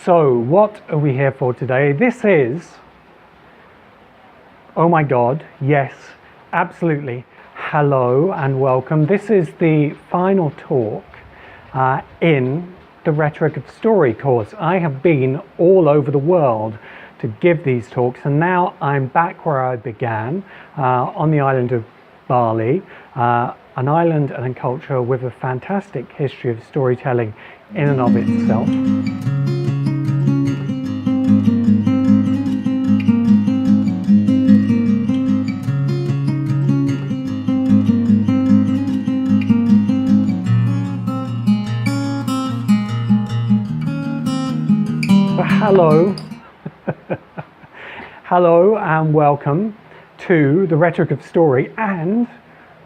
So, what are we here for today? This is, oh my God, yes, absolutely, hello and welcome. This is the final talk in the Rhetoric of Story course. I have been all over the world to give these talks, and now I'm back where I began, on the island of Bali, an island and a culture with a fantastic history of storytelling in and of itself. Hello, hello and welcome to the Rhetoric of Story and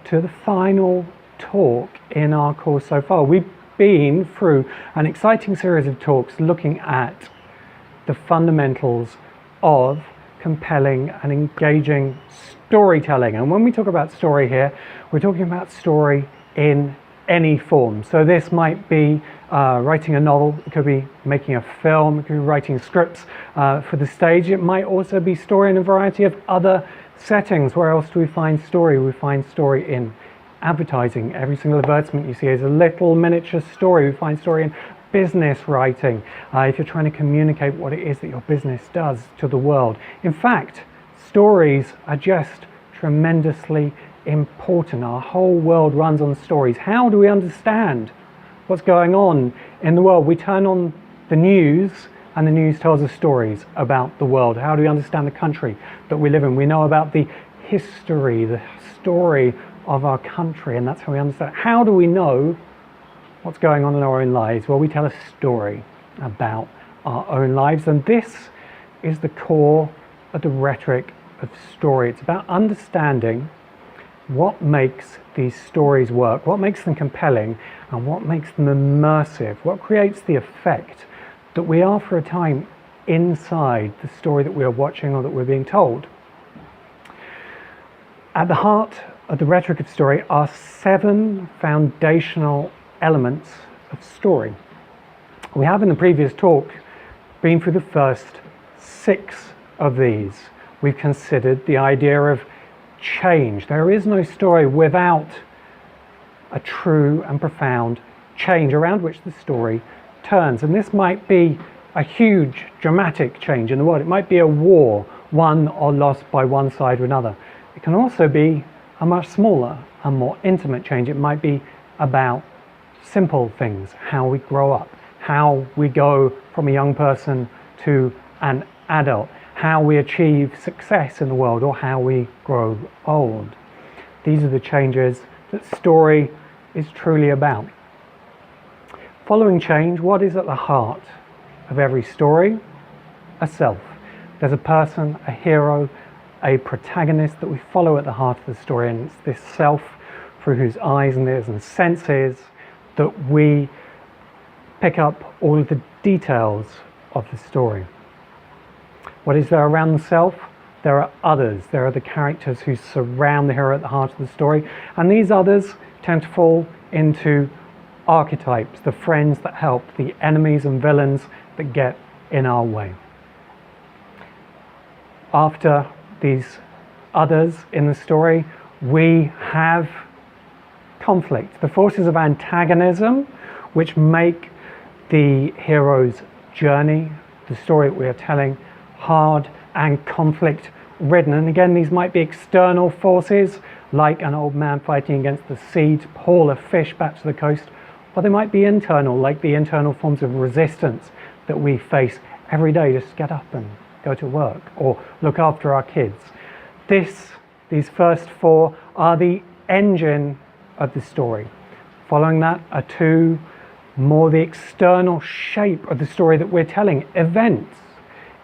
to the final talk in our course so far. We've been through an exciting series of talks looking at the fundamentals of compelling and engaging storytelling. And when we talk about story here, we're talking about story in any form. So this might be writing a novel, it could be making a film, it could be writing scripts for the stage. It might also be story in a variety of other settings. Where else do we find story? We find story in advertising. Every single advertisement you see is a little miniature story. We find story in business writing, if you're trying to communicate what it is that your business does to the world. In fact, stories are just tremendously important. Our whole world runs on stories. How do we understand what's going on in the world? We turn on the news and the news tells us stories about the world. How do we understand the country that we live in? We know about the history, the story of our country, and that's how we understand. How do we know what's going on in our own lives? Well, we tell a story about our own lives, and this is the core of the rhetoric of story. It's about understanding what makes these stories work, what makes them compelling, and what makes them immersive, what creates the effect that we are for a time inside the story that we are watching or that we're being told. At the heart of the rhetoric of story are 7 foundational elements of story. We have in the previous talk been through the first 6 of these. We've considered the idea of change. There is no story without a true and profound change around which the story turns. And this might be a huge dramatic change in the world. It might be a war won or lost by one side or another. It can also be a much smaller and more intimate change. It might be about simple things, how we grow up, how we go from a young person to an adult, how we achieve success in the world, or how we grow old. These are the changes that story is truly about. Following change, what is at the heart of every story? A self. There's a person, a hero, a protagonist that we follow at the heart of the story, and it's this self through whose eyes and ears and senses that we pick up all of the details of the story. What is there around the self? There are others. There are the characters who surround the hero at the heart of the story, and these others tend to fall into archetypes, the friends that help, the enemies and villains that get in our way. After these others in the story, we have conflict, the forces of antagonism which make the hero's journey, the story that we are telling, hard and conflict ridden. And again, these might be external forces like an old man fighting against the sea to haul a fish back to the coast, or they might be internal, like the internal forms of resistance that we face every day. Just get up and go to work or look after our kids. These first 4 are the engine of the story. Following that are 2 more the external shape of the story that we're telling, events.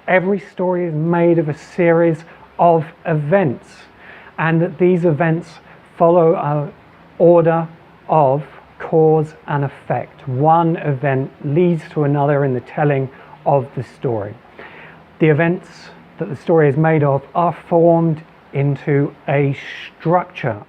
Every story is made of a series of events, and these events follow an order of cause and effect. One event leads to another in the telling of the story. The events that the story is made of are formed into a structure,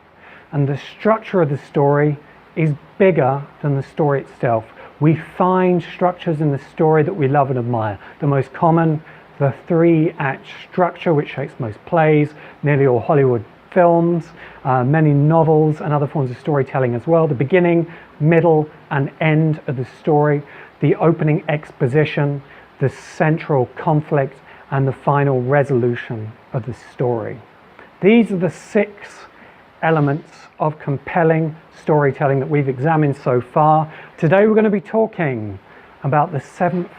and the structure of the story is bigger than the story itself. We find structures in the story that we love and admire. The most common, the 3-act structure, which shapes most plays, nearly all Hollywood films, many novels and other forms of storytelling as well. The beginning, middle and end of the story, the opening exposition, the central conflict and the final resolution of the story. These are the 6 elements of compelling storytelling that we've examined so far. Today we're going to be talking about the 7th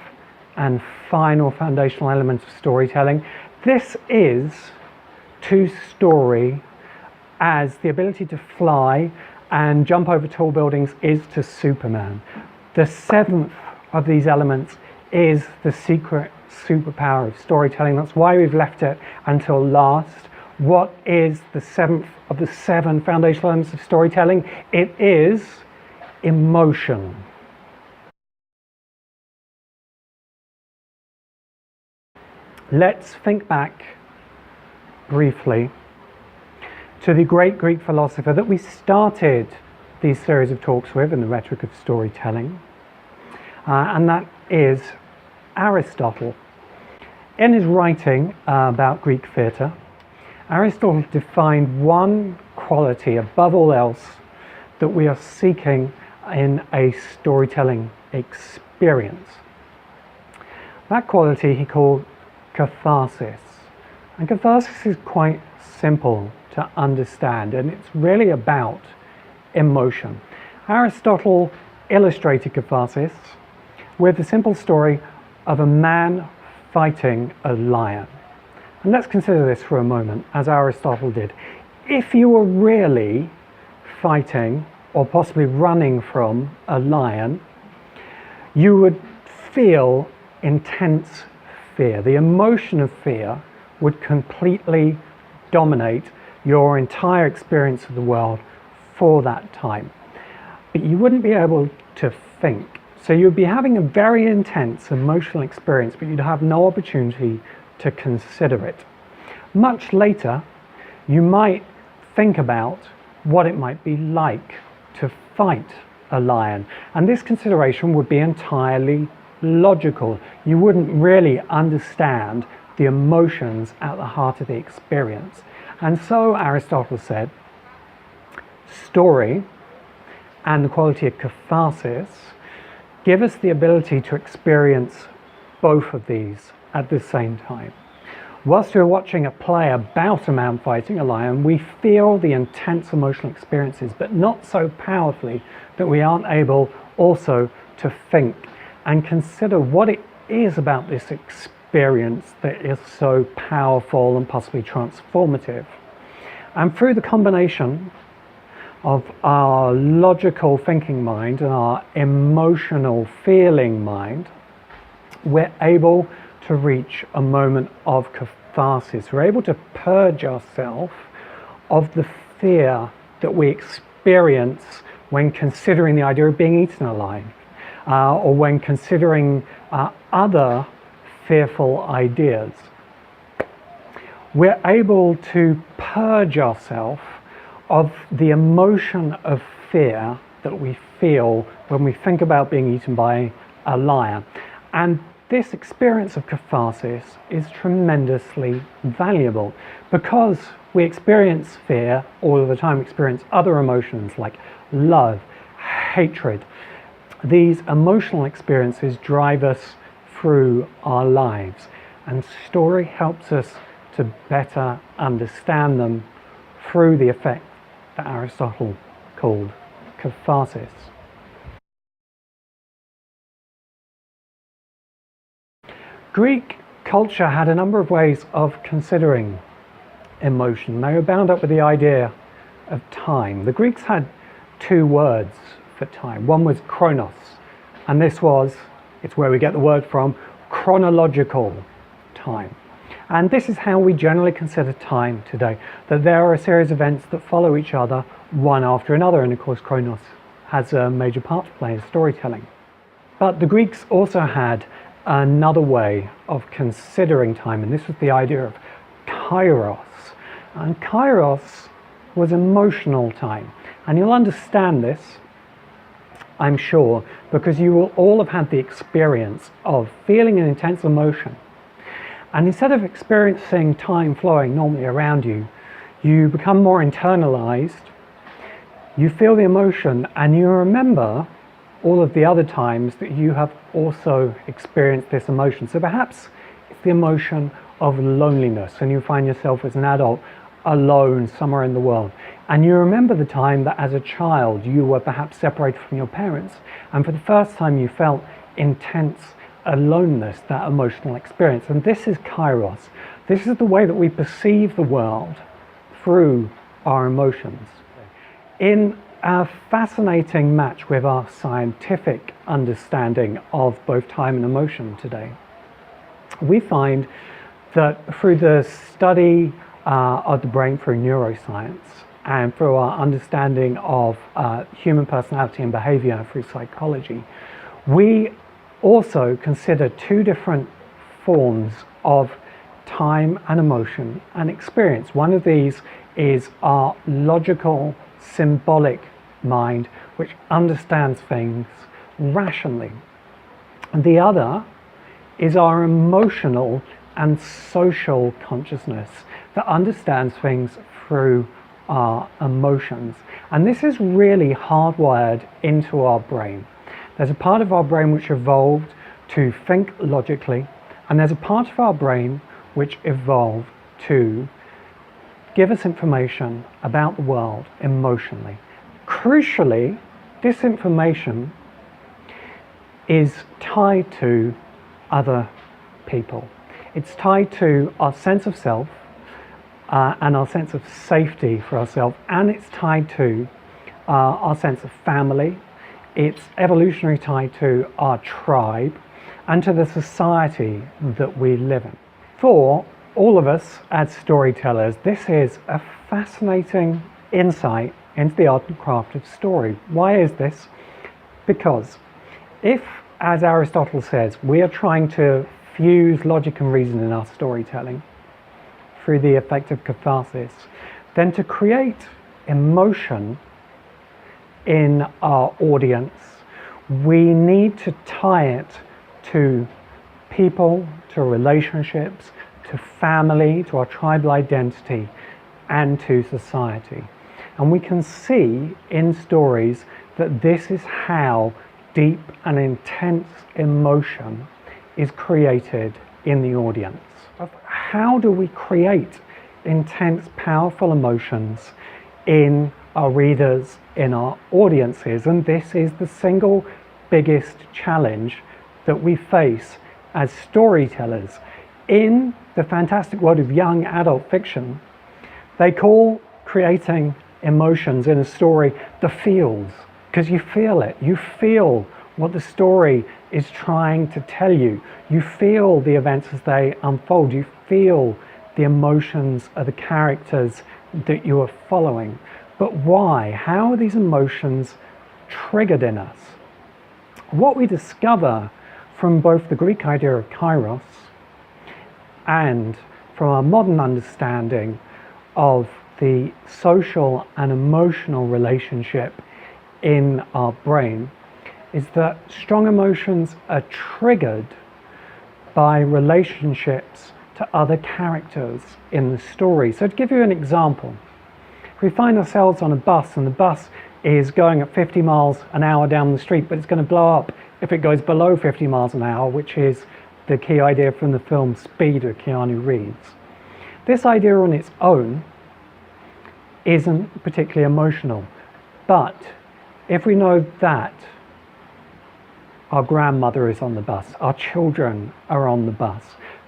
and final foundational element of storytelling. This is to story as the ability to fly and jump over tall buildings is to Superman. The 7th of these elements is the secret superpower of storytelling. That's why we've left it until last. What is the 7th of the 7 foundational elements of storytelling? It is emotion. Let's think back briefly to the great Greek philosopher that we started these series of talks with in the Rhetoric of Storytelling, and that is Aristotle. In his writing about Greek theatre, Aristotle defined one quality above all else that we are seeking in a storytelling experience. That quality he called catharsis. And catharsis is quite simple to understand, and it's really about emotion. Aristotle illustrated catharsis with the simple story of a man fighting a lion. And let's consider this for a moment, as Aristotle did. If you were really fighting or possibly running from a lion, you would feel intense fear. The emotion of fear would completely dominate your entire experience of the world for that time. But you wouldn't be able to think. So you'd be having a very intense emotional experience, but you'd have no opportunity to consider it. Much later, you might think about what it might be like to fight a lion. And this consideration would be entirely logical. You wouldn't really understand the emotions at the heart of the experience. And so Aristotle said, story and the quality of catharsis give us the ability to experience both of these at the same time. Whilst we're watching a play about a man fighting a lion, we feel the intense emotional experiences, but not so powerfully that we aren't able also to think and consider what it is about this experience that is so powerful and possibly transformative. And through the combination of our logical thinking mind and our emotional feeling mind, we're able to reach a moment of catharsis. We're able to purge ourselves of the fear that we experience when considering the idea of being eaten alive, or when considering other fearful ideas. We're able to purge ourselves of the emotion of fear that we feel when we think about being eaten by a lion. And this experience of catharsis is tremendously valuable because we experience fear all of the time, experience other emotions like love, hatred. These emotional experiences drive us through our lives, and story helps us to better understand them through the effect that Aristotle called catharsis. Greek culture had a number of ways of considering emotion. They were bound up with the idea of time. The Greeks had 2 words for time. One was chronos, and it's where we get the word from, chronological time. And this is how we generally consider time today, that there are a series of events that follow each other one after another, and of course chronos has a major part to play in storytelling. But the Greeks also had another way of considering time, and this was the idea of kairos. And kairos was emotional time, and you'll understand this I'm sure, because you will all have had the experience of feeling an intense emotion. And instead of experiencing time flowing normally around you, you become more internalized, you feel the emotion, and you remember all of the other times that you have also experienced this emotion. So perhaps it's the emotion of loneliness, and you find yourself as an adult alone somewhere in the world. And you remember the time that as a child you were perhaps separated from your parents, and for the first time you felt intense aloneness, that emotional experience. And this is kairos. This is the way that we perceive the world through our emotions. In a fascinating match with our scientific understanding of both time and emotion today, we find that through the study of the brain through neuroscience and through our understanding of human personality and behavior through psychology, we also consider two different forms of time and emotion and experience. One of these is our logical, symbolic mind, which understands things rationally. And the other is our emotional and social consciousness that understands things through our emotions. And this is really hardwired into our brain. There's a part of our brain which evolved to think logically, and there's a part of our brain which evolved to give us information about the world emotionally. Crucially, this information is tied to other people. It's tied to our sense of self and our sense of safety for ourselves, and it's tied to our sense of family. It's evolutionary tied to our tribe and to the society that we live in. For all of us as storytellers, this is a fascinating insight into the art and craft of story. Why is this? Because if, as Aristotle says, we are trying to fuse logic and reason in our storytelling through the effect of catharsis, then to create emotion in our audience, we need to tie it to people, to relationships, to family, to our tribal identity, and to society. And we can see in stories that this is how deep and intense emotion is created in the audience. How do we create intense, powerful emotions in our readers, in our audiences? And this is the single biggest challenge that we face as storytellers. In the fantastic world of young adult fiction, they call creating emotions in a story the feels, because you feel it. You feel what the story is trying to tell you. You feel the events as they unfold. You feel the emotions of the characters that you are following. But why? How are these emotions triggered in us? What we discover from both the Greek idea of kairos and from our modern understanding of the social and emotional relationship in our brain is that strong emotions are triggered by relationships to other characters in the story. So to give you an example, if we find ourselves on a bus and the bus is going at 50 miles an hour down the street, but it's going to blow up if it goes below 50 miles an hour, which is the key idea from the film Speed with Keanu Reeves. This idea on its own isn't particularly emotional, but if we know that our grandmother is on the bus, our children are on the bus,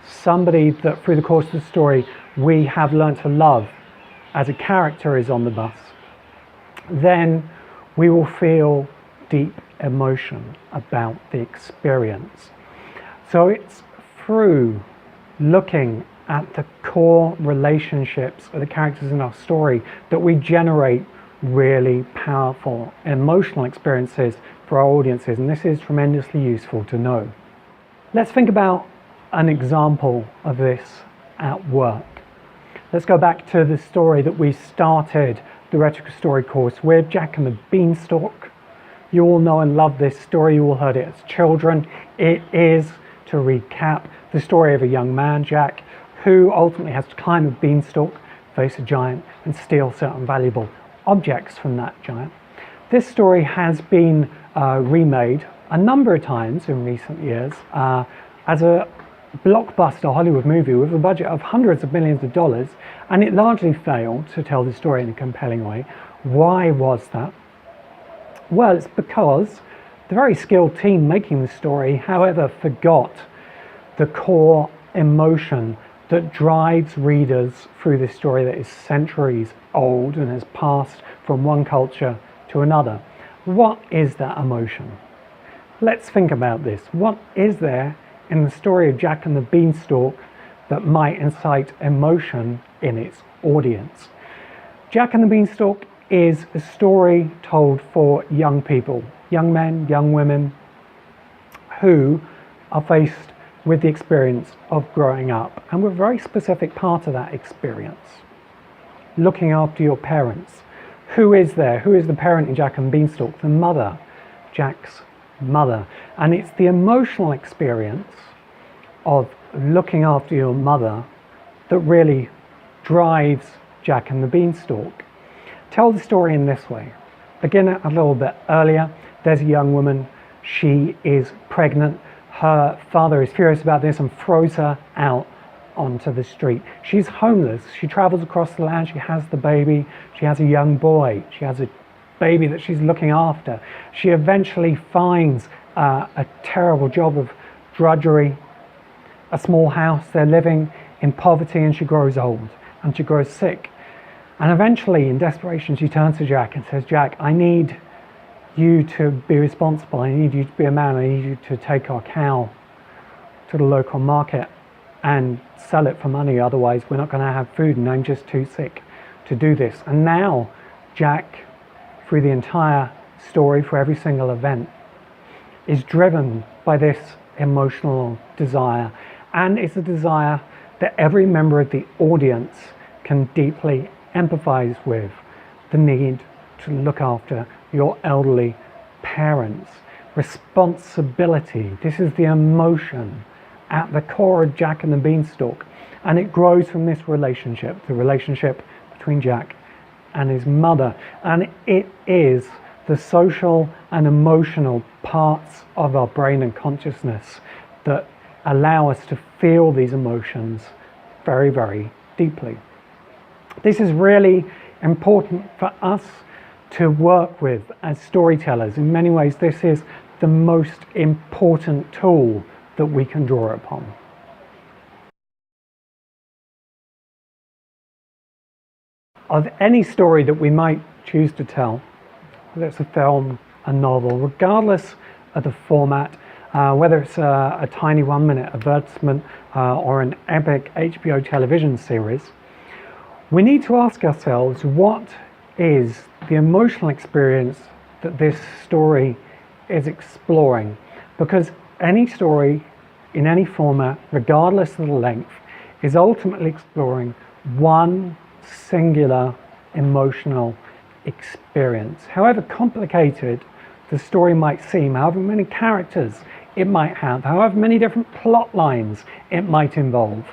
somebody that through the course of the story we have learned to love as a character is on the bus, then we will feel deep emotion about the experience. So it's through looking at the core relationships of the characters in our story that we generate really powerful emotional experiences for our audiences, and this is tremendously useful to know. Let's think about an example of this at work. Let's go back to the story that we started the Rhetoric of Story course with, Jack and the Beanstalk. You all know and love this story. You all heard it as children. It is, to recap, the story of a young man, Jack, who ultimately has to climb a beanstalk, face a giant, and steal certain valuable objects from that giant. This story has been remade a number of times in recent years as a blockbuster Hollywood movie with a budget of hundreds of millions of dollars, and it largely failed to tell the story in a compelling way. Why was that? Well, it's because the very skilled team making the story, however, forgot the core emotion that drives readers through this story that is centuries old and has passed from one culture to another. What is that emotion? Let's think about this. What is there in the story of Jack and the Beanstalk that might incite emotion in its audience? Jack and the Beanstalk is a story told for young people, young men, young women, who are faced with the experience of growing up, and with a very specific part of that experience, looking after your parents. Who is there? Who is the parent in Jack and the Beanstalk? The mother, Jack's mother. And it's the emotional experience of looking after your mother that really drives Jack and the Beanstalk. Tell the story in this way. Begin a little bit earlier. There's a young woman. She is pregnant. Her father is furious about this and throws her out onto the street. She's homeless. She travels across the land. She has the baby. She has a young boy. She has a baby that she's looking after. She eventually finds a terrible job of drudgery, a small house. They're living in poverty, and she grows old and she grows sick. And eventually, in desperation, she turns to Jack and says, Jack, I need you to be responsible. I need you to be a man. I need you to take our cow to the local market and sell it for money. Otherwise, we're not going to have food, and I'm just too sick to do this. And now, Jack, through the entire story, for every single event, is driven by this emotional desire. And it's a desire that every member of the audience can deeply empathize with. The need to look after your elderly parents. Responsibility. This is the emotion at the core of Jack and the Beanstalk. And it grows from this relationship, the relationship between Jack and his mother. And it is the social and emotional parts of our brain and consciousness that allow us to feel these emotions very, very deeply. This is really important for us to work with as storytellers. In many ways, this is the most important tool that we can draw upon. Of any story that we might choose to tell, whether it's a film, a novel, regardless of the format, whether it's a tiny 1-minute advertisement or an epic HBO television series, we need to ask ourselves, what is the emotional experience that this story is exploring? Because any story in any format, regardless of the length, is ultimately exploring one singular emotional experience. However complicated the story might seem, however many characters it might have, however many different plot lines it might involve,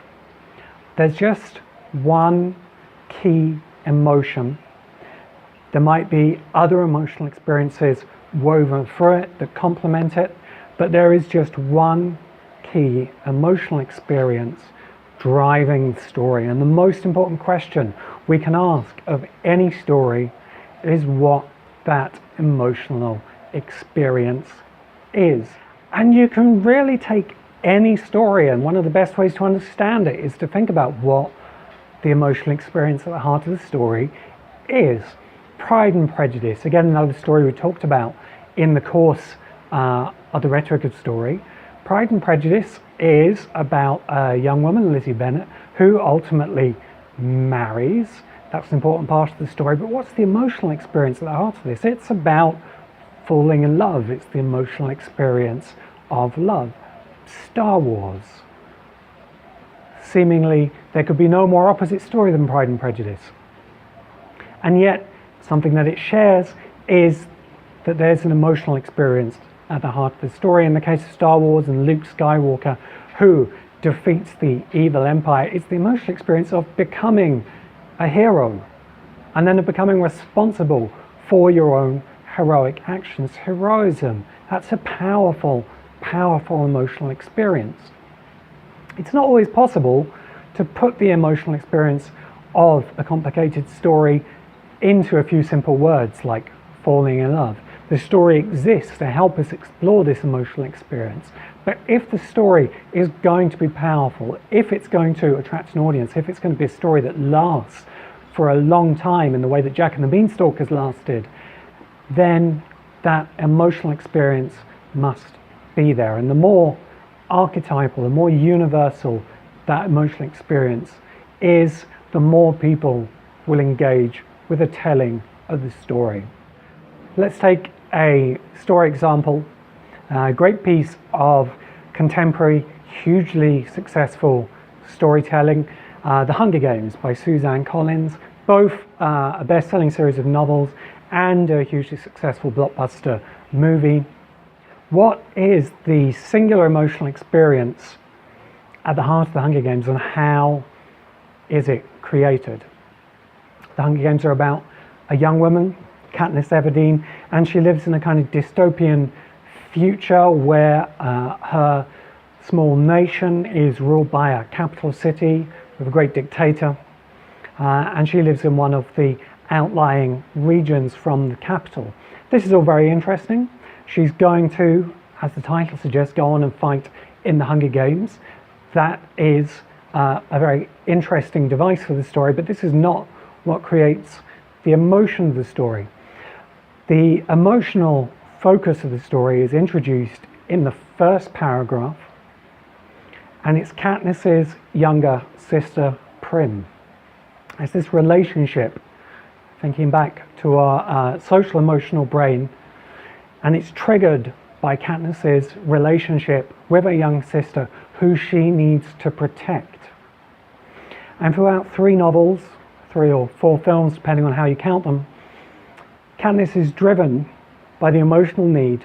there's just one key emotion. There might be other emotional experiences woven through it that complement it, but there is just one key emotional experience driving the story. And the most important question we can ask of any story is what that emotional experience is. And you can really take any story, and one of the best ways to understand it is to think about what the emotional experience at the heart of the story is. Pride and Prejudice, again, another story we talked about in the course of the Rhetoric of Story. Pride and Prejudice is about a young woman, Lizzie Bennet, who ultimately marries. That's an important part of the story. But what's the emotional experience at the heart of this? It's about falling in love. It's the emotional experience of love. Star Wars. Seemingly, there could be no more opposite story than Pride and Prejudice. And yet, something that it shares is that there's an emotional experience at the heart of the story. In the case of Star Wars and Luke Skywalker, who defeats the evil empire, it's the emotional experience of becoming a hero and then of becoming responsible for your own heroic actions. Heroism, that's a powerful, powerful emotional experience. It's not always possible to put the emotional experience of a complicated story into a few simple words like falling in love. The story exists to help us explore this emotional experience. But if the story is going to be powerful, if it's going to attract an audience, if it's going to be a story that lasts for a long time in the way that Jack and the Beanstalk has lasted, then that emotional experience must be there. And the more archetypal, the more universal that emotional experience is, the more people will engage with the telling of the story. Let's take a story example, a great piece of contemporary, hugely successful storytelling, The Hunger Games by Suzanne Collins, both a best-selling series of novels and a hugely successful blockbuster movie. What is the singular emotional experience at the heart of The Hunger Games, and how is it created? The Hunger Games are about a young woman, Katniss Everdeen, and she lives in a kind of dystopian future where her small nation is ruled by a capital city with a great dictator, and she lives in one of the outlying regions from the capital. This is all very interesting. She's going to, as the title suggests, go on and fight in the Hunger Games. That is a very interesting device for the story, but this is not what creates the emotion of the story. The emotional focus of the story is introduced in the first paragraph, and it's Katniss's younger sister, Prim. It's this relationship, thinking back to our social emotional brain, and it's triggered by Katniss's relationship with her young sister, who she needs to protect. And throughout 3 novels, 3 or 4 films, depending on how you count them, Katniss is driven by the emotional need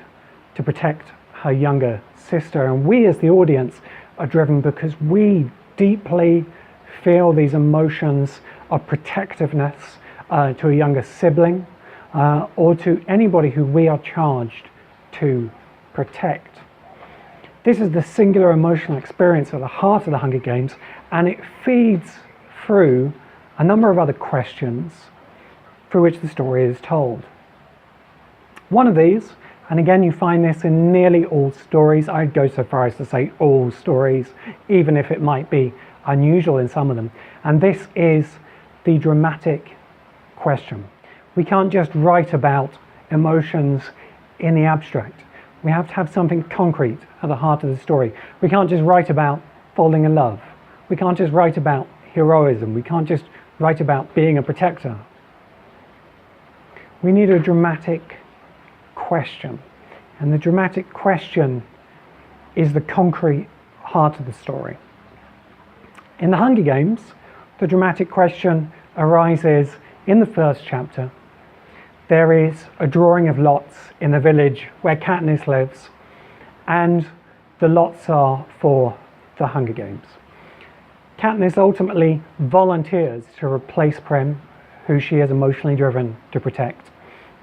to protect her younger sister. And we as the audience are driven because we deeply feel these emotions of protectiveness to a younger sibling or to anybody who we are charged to protect. This is the singular emotional experience at the heart of the Hunger Games, and it feeds through a number of other questions through which the story is told. One of these, and again you find this in nearly all stories, I'd go so far as to say all stories, even if it might be unusual in some of them, and this is the dramatic question. We can't just write about emotions in the abstract. We have to have something concrete at the heart of the story. We can't just write about falling in love. We can't just write about heroism. We can't just write about being a protector. We need a dramatic question. And the dramatic question is the concrete heart of the story. In the Hunger Games, the dramatic question arises in the first chapter. There is a drawing of lots in the village where Katniss lives, and the lots are for the Hunger Games. Katniss ultimately volunteers to replace Prim, who she is emotionally driven to protect.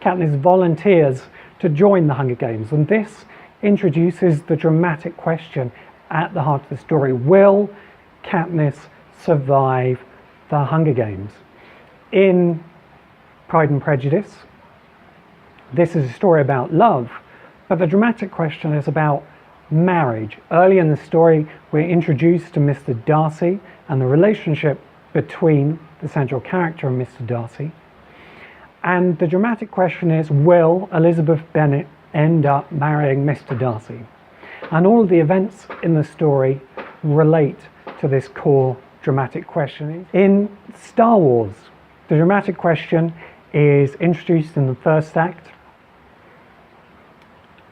Katniss volunteers to join the Hunger Games, and this introduces the dramatic question at the heart of the story. Will Katniss survive the Hunger Games? In Pride and Prejudice, this is a story about love, but the dramatic question is about marriage. Early in the story, we're introduced to Mr. Darcy and the relationship between the central character and Mr. Darcy. And the dramatic question is, will Elizabeth Bennet end up marrying Mr. Darcy? And all of the events in the story relate to this core dramatic question. In Star Wars, the dramatic question is introduced in the first act,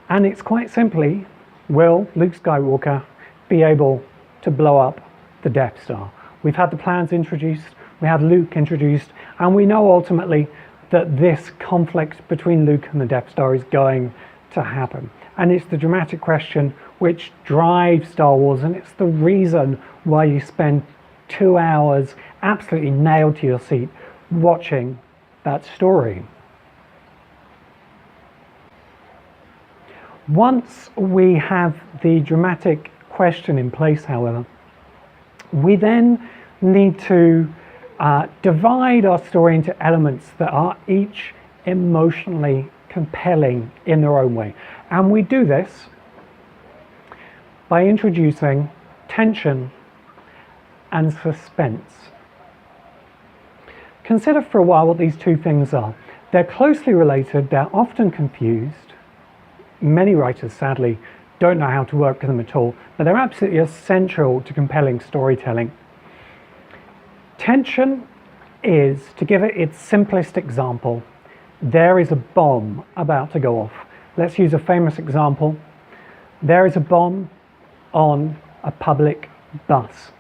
and it's quite simply, will Luke Skywalker be able to blow up the Death Star? We've had the plans introduced, we have Luke introduced, and we know ultimately that this conflict between Luke and the Death Star is going to happen. And it's the dramatic question which drives Star Wars, and it's the reason why you spend 2 hours absolutely nailed to your seat watching that story. Once we have the dramatic question in place, however, we then need to divide our story into elements that are each emotionally compelling in their own way. And we do this by introducing tension and suspense. Consider for a while what these two things are. They're closely related, they're often confused. Many writers, sadly, don't know how to work with them at all, but they're absolutely essential to compelling storytelling. Tension is, to give it its simplest example, there is a bomb about to go off. Let's use a famous example. There is a bomb on a public bus,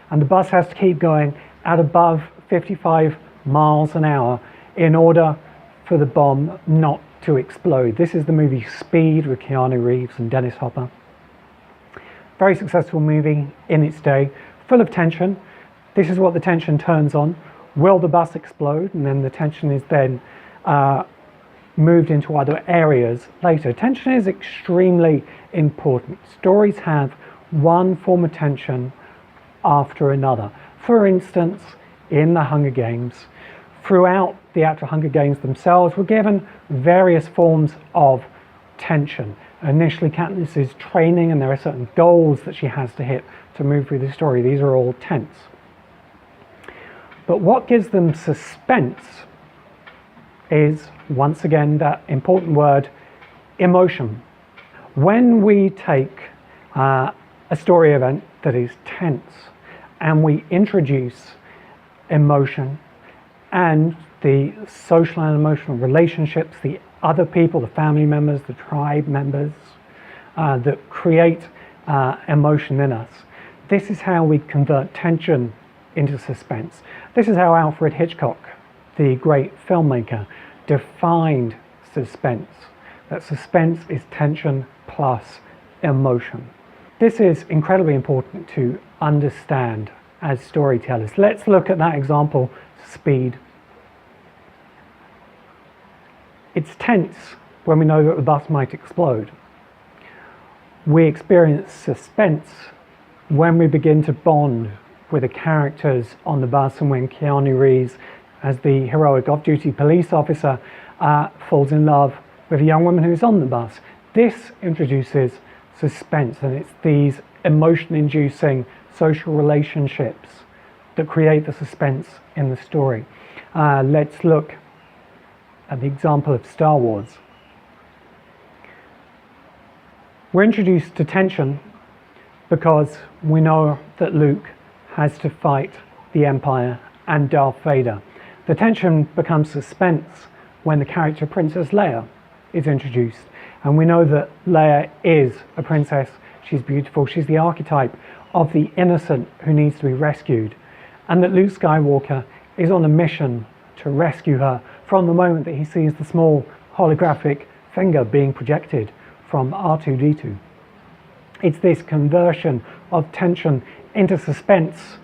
and the bus has to keep going at above 55 miles an hour in order for the bomb not to explode. This is the movie Speed with Keanu Reeves and Dennis Hopper. Very successful movie in its day, full of tension. This is what the tension turns on. Will the bus explode? And then the tension is then moved into other areas later. Tension is extremely important. Stories have one form of tension after another. For instance, in the Hunger Games, throughout the actual Hunger Games themselves, we're given various forms of tension. Initially, Katniss is training, and there are certain goals that she has to hit to move through the story. These are all tense. But what gives them suspense is, once again, that important word, emotion. When we take a story event that is tense and we introduce emotion and the social and emotional relationships, the other people, the family members, the tribe members that create emotion in us, this is how we convert tension into suspense. This is how Alfred Hitchcock, the great filmmaker, defined suspense. That suspense is tension plus emotion. This is incredibly important to understand as storytellers. Let's look at that example, Speed. It's tense when we know that the bus might explode. We experience suspense when we begin to bond with the characters on the bus, and when Keanu Reeves, as the heroic off-duty police officer, falls in love with a young woman who's on the bus. This introduces suspense, and it's these emotion-inducing social relationships that create the suspense in the story. Let's look at the example of Star Wars. We're introduced to tension because we know that Luke has to fight the Empire and Darth Vader. The tension becomes suspense when the character Princess Leia is introduced, and we know that Leia is a princess. She's beautiful. She's the archetype of the innocent who needs to be rescued, and that Luke Skywalker is on a mission to rescue her from the moment that he sees the small holographic finger being projected from R2-D2. It's this conversion of tension into suspense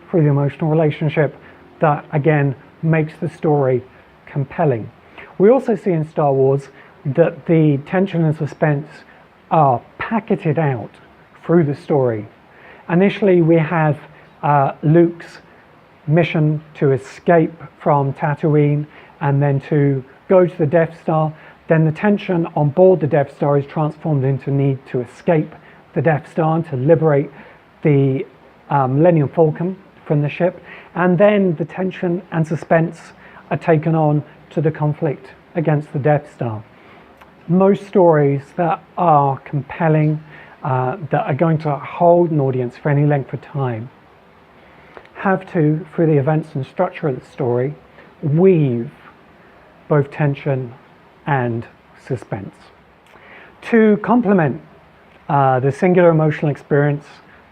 through the emotional relationship that, again, makes the story compelling. We also see in Star Wars that the tension and suspense are packeted out through the story. Initially, we have Luke's mission to escape from Tatooine and then to go to the Death Star. Then the tension on board the Death Star is transformed into need to escape the Death Star and to liberate the Millennium Falcon from the ship. And then the tension and suspense are taken on to the conflict against the Death Star. Most stories that are compelling, that are going to hold an audience for any length of time, have to, through the events and structure of the story, weave both tension and suspense. To complement the singular emotional experience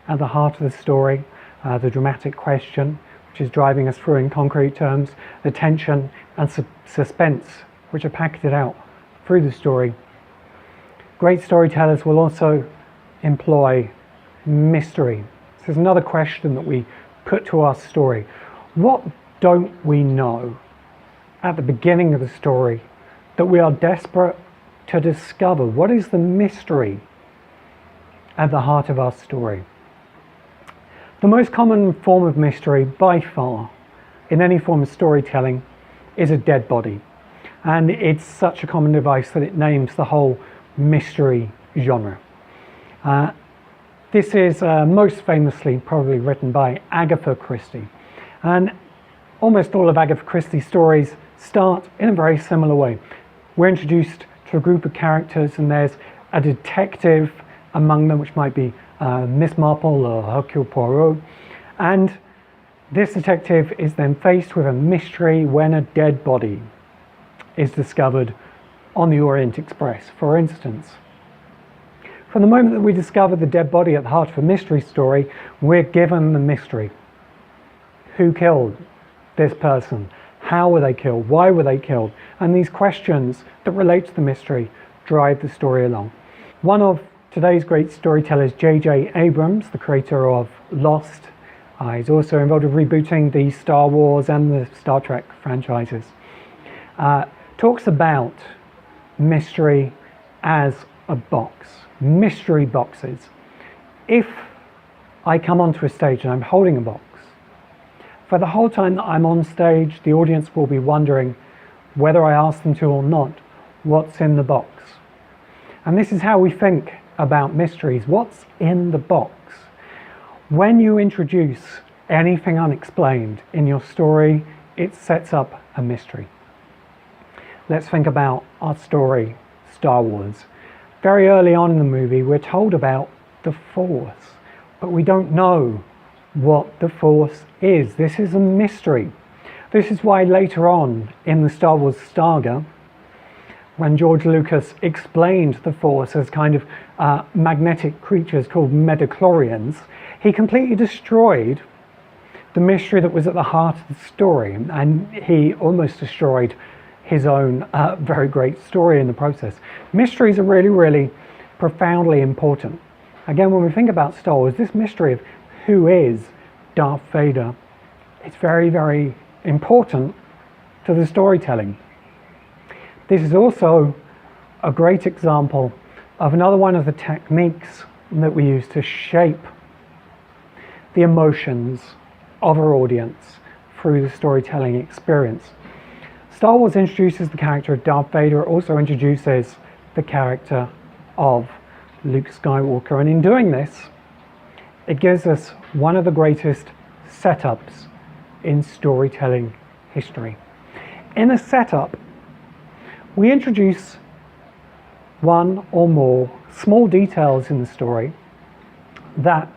at the heart of the story, the dramatic question, which is driving us through in concrete terms, the tension and suspense which are packaged out through the story. Great storytellers will also employ mystery. This is another question that we put to our story. What don't we know at the beginning of the story that we are desperate to discover? What is the mystery at the heart of our story? The most common form of mystery by far in any form of storytelling is a dead body. And it's such a common device that it names the whole mystery genre. This is most famously probably written by Agatha Christie. And almost all of Agatha Christie's stories start in a very similar way. We're introduced to a group of characters and there's a detective among them, which might be Miss Marple or Hercule Poirot. And this detective is then faced with a mystery when a dead body is discovered on the Orient Express, for instance. From the moment that we discover the dead body at the heart of a mystery story, we're given the mystery. Who killed this person? How were they killed? Why were they killed? And these questions that relate to the mystery drive the story along. One of today's great storytellers, J.J. Abrams, the creator of Lost, he's also involved in rebooting the Star Wars and the Star Trek franchises, talks about mystery as a box. Mystery boxes. If I come onto a stage and I'm holding a box, for the whole time that I'm on stage, the audience will be wondering, whether I ask them to or not, what's in the box. And this is how we think about mysteries. What's in the box? When you introduce anything unexplained in your story, it sets up a mystery. Let's think about our story, Star Wars. Very early on in the movie, we're told about the Force, but we don't know what the Force is. This is a mystery. This is why later on in the Star Wars saga, when George Lucas explained the Force as kind of magnetic creatures called midichlorians, he completely destroyed the mystery that was at the heart of the story, and he almost destroyed his own very great story in the process. Mysteries are really, really profoundly important. Again, when we think about Star Wars, this mystery of who is Darth Vader, it's very, very important to the storytelling. This is also a great example of another one of the techniques that we use to shape the emotions of our audience through the storytelling experience. Star Wars introduces the character of Darth Vader. It also introduces the character of Luke Skywalker. And in doing this, it gives us one of the greatest setups in storytelling history. In a setup, we introduce one or more small details in the story that,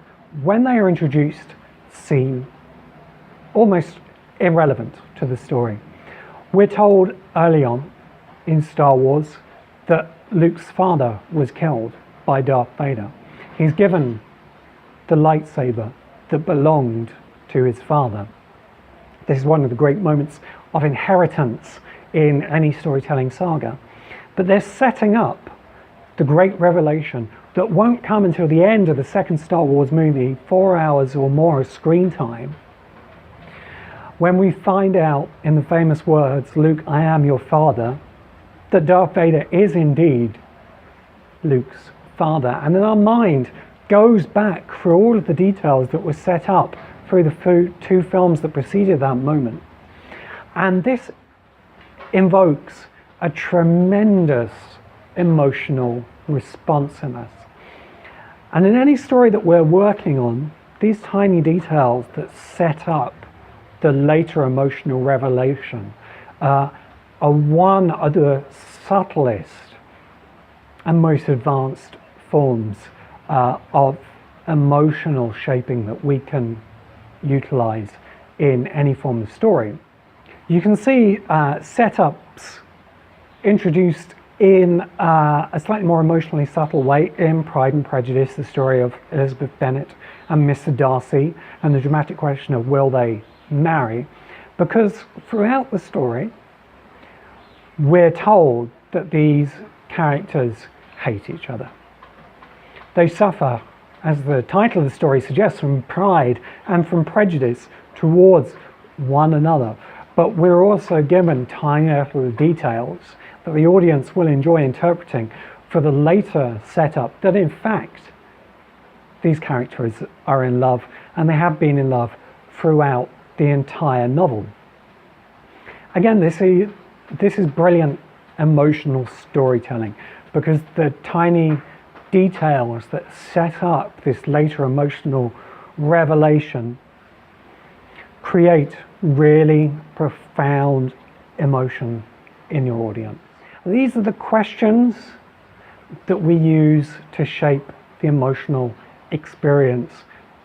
when they are introduced, seem almost irrelevant to the story. We're told early on in Star Wars that Luke's father was killed by Darth Vader. He's given the lightsaber that belonged to his father. This is one of the great moments of inheritance in any storytelling saga. But they're setting up the great revelation that won't come until the end of the second Star Wars movie, 4 hours or more of screen time, when we find out in the famous words, "Luke, I am your father," that Darth Vader is indeed Luke's father. And then our mind goes back through all of the details that were set up through the two films that preceded that moment. And this invokes a tremendous emotional response in us. And in any story that we're working on, these tiny details that set up the later emotional revelation are one of the subtlest and most advanced forms of emotional shaping that we can utilize in any form of story. You can see setups introduced in a slightly more emotionally subtle way in Pride and Prejudice, the story of Elizabeth Bennet and Mr. Darcy, and the dramatic question of will they marry, because throughout the story we're told that these characters hate each other. They suffer, as the title of the story suggests, from pride and from prejudice towards one another. But we're also given tiny little details that the audience will enjoy interpreting for the later setup that in fact these characters are in love, and they have been in love throughout the entire novel. Again, this is brilliant emotional storytelling, because the tiny details that set up this later emotional revelation create really profound emotion in your audience. These are the questions that we use to shape the emotional experience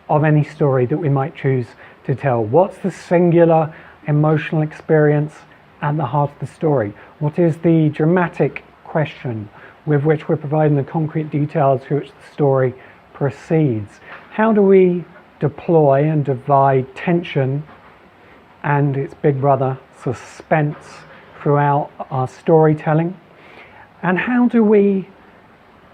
of any story that we might choose to tell. What's the singular emotional experience at the heart of the story? What is the dramatic question with which we're providing the concrete details through which the story proceeds? How do we deploy and divide tension and its big brother, suspense, throughout our storytelling? And how do we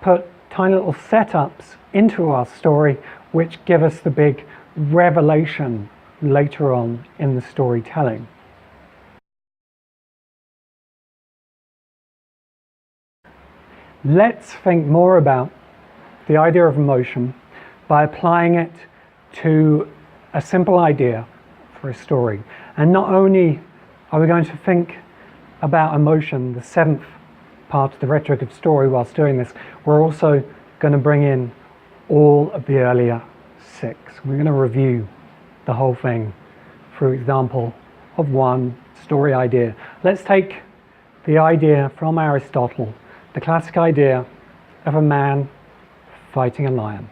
put tiny little setups into our story which give us the big revelation later on in the storytelling? Let's think more about the idea of emotion by applying it to a simple idea for a story. And not only are we going to think about emotion, the seventh part of the rhetoric of story, whilst doing this, we're also going to bring in all of the earlier six. We're going to review the whole thing through example of one story idea. Let's take the idea from Aristotle, the classic idea of a man fighting a lion.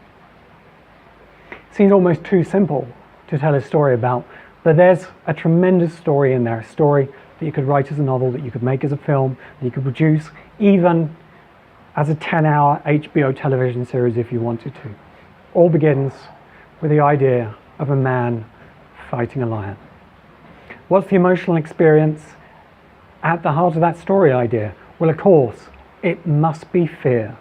It seems almost too simple to tell a story about, but there's a tremendous story in there, a story that you could write as a novel, that you could make as a film, that you could produce even as a 10-hour HBO television series if you wanted to. All begins with the idea of a man fighting a lion. What's the emotional experience at the heart of that story idea? Well, of course, it must be fear.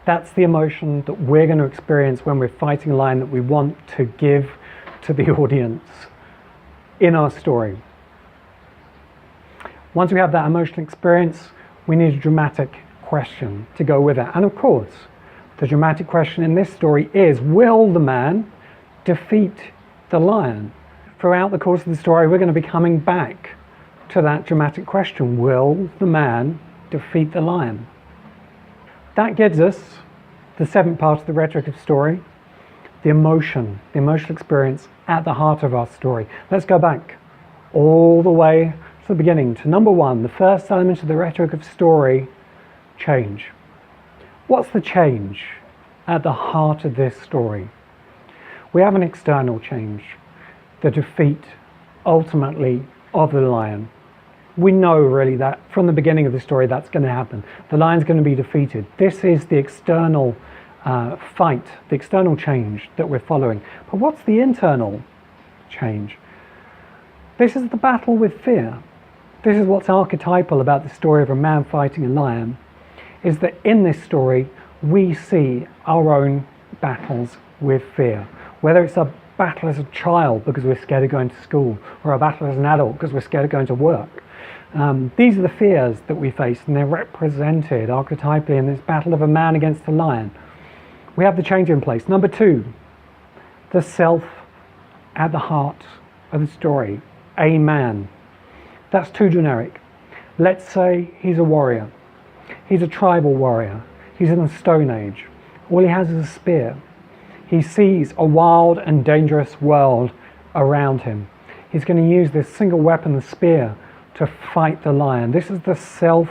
That's the emotion that we're going to experience when we're fighting a lion, that we want to give to the audience in our story. Once we have that emotional experience, we need a dramatic question to go with it. And of course, the dramatic question in this story is, will the man defeat the lion? Throughout the course of the story, we're going to be coming back to that dramatic question. Will the man defeat the lion? That gives us the seventh part of the rhetoric of story, the emotional experience at the heart of our story. Let's go back all the way to the beginning, to number one, the first element of the rhetoric of story, change. What's the change at the heart of this story? We have an external change, the defeat, ultimately, of the lion. We know really that from the beginning of the story that's going to happen. The lion's going to be defeated. This is the external fight, the external change that we're following. But what's the internal change? This is the battle with fear. This is what's archetypal about the story of a man fighting a lion, is that in this story we see our own battles with fear. Whether it's a battle as a child because we're scared of going to school, or a battle as an adult because we're scared of going to work. These are the fears that we face, and they're represented archetypally in this battle of a man against a lion. We have the change in place. Number two, the self at the heart of the story, a man. That's too generic. Let's say he's a warrior. He's a tribal warrior. He's in the Stone Age. All he has is a spear. He sees a wild and dangerous world around him. He's going to use this single weapon, the spear, to fight the lion. This is the self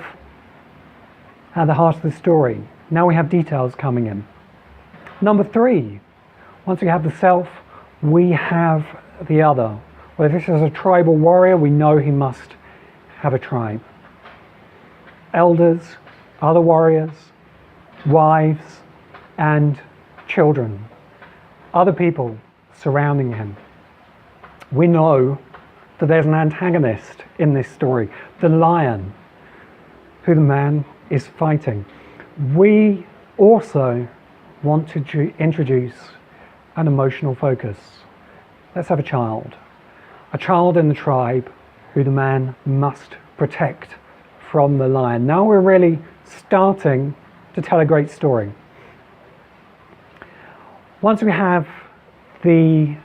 at the heart of the story. Now we have details coming in. Number three, once we have the self, we have the other. Well, if this is a tribal warrior, we know he must have a tribe. Elders, other warriors, wives, and children. Other people surrounding him. We know that there's an antagonist in this story, the lion, who the man is fighting. We also want to introduce an emotional focus. Let's have a child in the tribe who the man must protect from the lion. Now we're really starting to tell a great story. Once we have the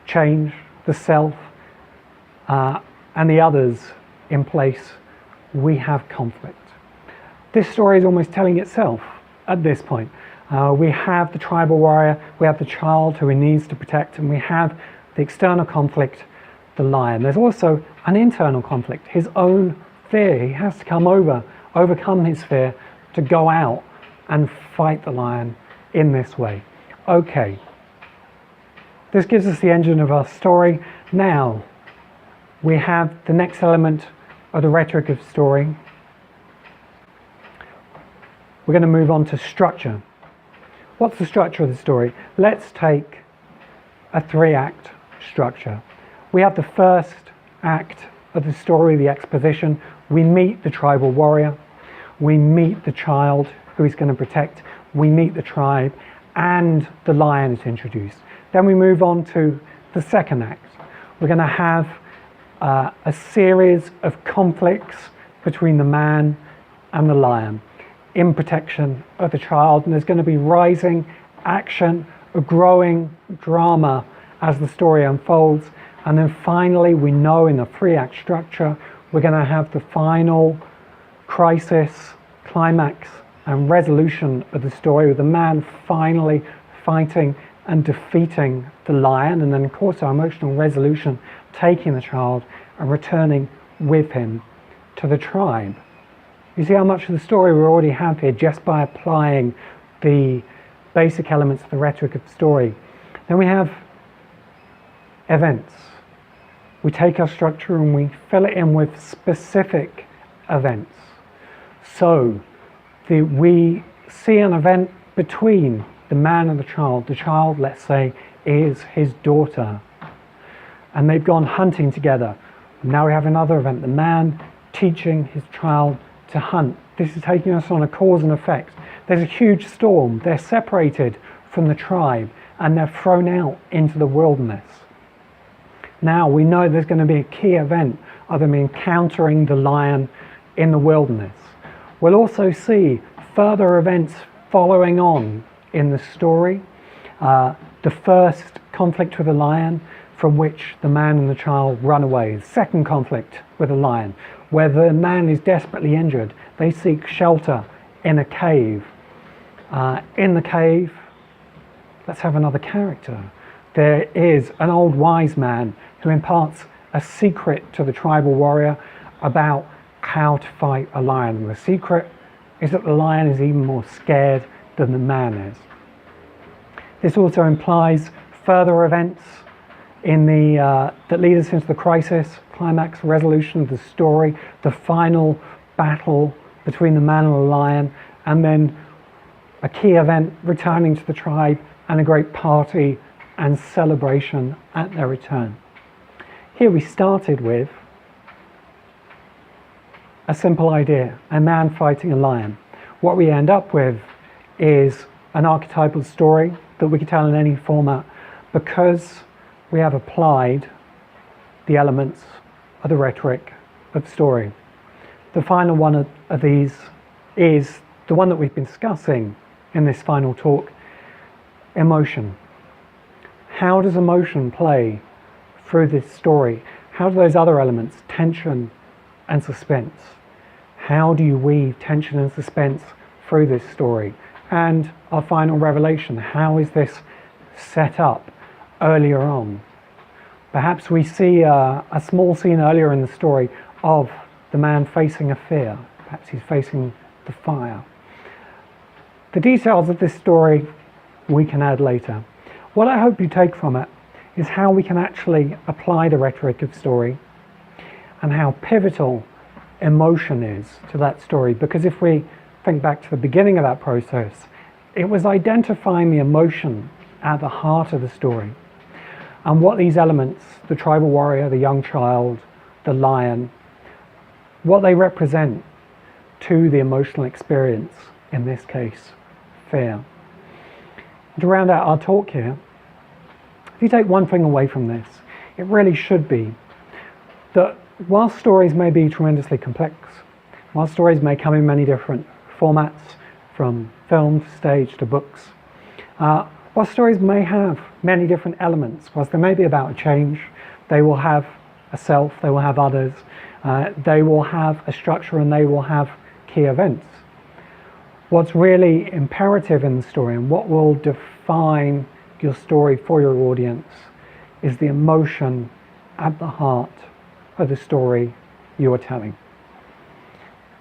change, the self, and the others in place, we have conflict. This story is almost telling itself at this point. We have the tribal warrior, we have the child who he needs to protect, and we have the external conflict, the lion. There's also an internal conflict, his own fear. He has to overcome his fear to go out and fight the lion in this way. Okay, this gives us the engine of our story. Now we have the next element of the rhetoric of story. We're going to move on to structure. What's the structure of the story? Let's take a 3-act structure. We have the first act of the story, the exposition. We meet the tribal warrior. We meet the child who he's going to protect. We meet the tribe, and the lion is introduced. Then we move on to the second act. We're going to have a series of conflicts between the man and the lion in protection of the child, and there's going to be rising action, a growing drama as the story unfolds. And then finally, we know in the 3-act structure, we're going to have the final crisis, climax, and resolution of the story, with the man finally fighting and defeating the lion, and then of course our emotional resolution, taking the child and returning with him to the tribe. You see how much of the story we already have here just by applying the basic elements of the rhetoric of the story. Then we have events. We take our structure and we fill it in with specific events. So we see an event between the man and the child. The child, let's say, is his daughter, and they've gone hunting together. Now we have another event, the man teaching his child to hunt. This is taking us on a cause and effect. There's a huge storm. They're separated from the tribe and they're thrown out into the wilderness. Now we know there's going to be a key event of them encountering the lion in the wilderness. We'll also see further events following on in the story. The first conflict with the lion, from which the man and the child run away. The second conflict with the lion, where the man is desperately injured. They seek shelter in a cave. In the cave, let's have another character. There is an old wise man who imparts a secret to the tribal warrior about how to fight a lion. And the secret is that the lion is even more scared than the man is. This also implies further events that lead us into the crisis, climax, resolution of the story, the final battle between the man and the lion, and then a key event returning to the tribe and a great party and celebration at their return. Here we started with a simple idea, a man fighting a lion. What we end up with is an archetypal story that we can tell in any format, because we have applied the elements of the rhetoric of story. The final one of these is the one that we've been discussing in this final talk, emotion. How does emotion play through this story? How do those other elements, tension and suspense, how do you weave tension and suspense through this story? And our final revelation, how is this set up earlier on? Perhaps we see a small scene earlier in the story of the man facing a fear. Perhaps he's facing the fire. The details of this story we can add later. What I hope you take from it is how we can actually apply the rhetoric of story and how pivotal emotion is to that story. Because if we think back to the beginning of that process, it was identifying the emotion at the heart of the story. and what these elements, the tribal warrior, the young child, the lion, what they represent to the emotional experience, in this case, fear. To round out our talk here, if you take one thing away from this, it really should be that while stories may be tremendously complex, while stories may come in many different formats, from film to stage to books, while stories may have many different elements, whilst they may be about a change, they will have a self, they will have others, they will have a structure, and they will have key events. What's really imperative in the story, and what will define your story for your audience, is the emotion at the heart of the story you are telling.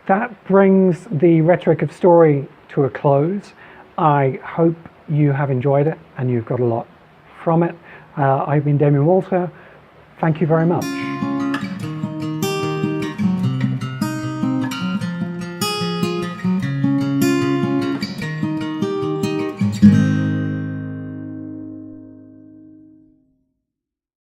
That brings the rhetoric of story to a close. I hope you have enjoyed it and you've got a lot from it. I've been Damien Walter. Thank you very much.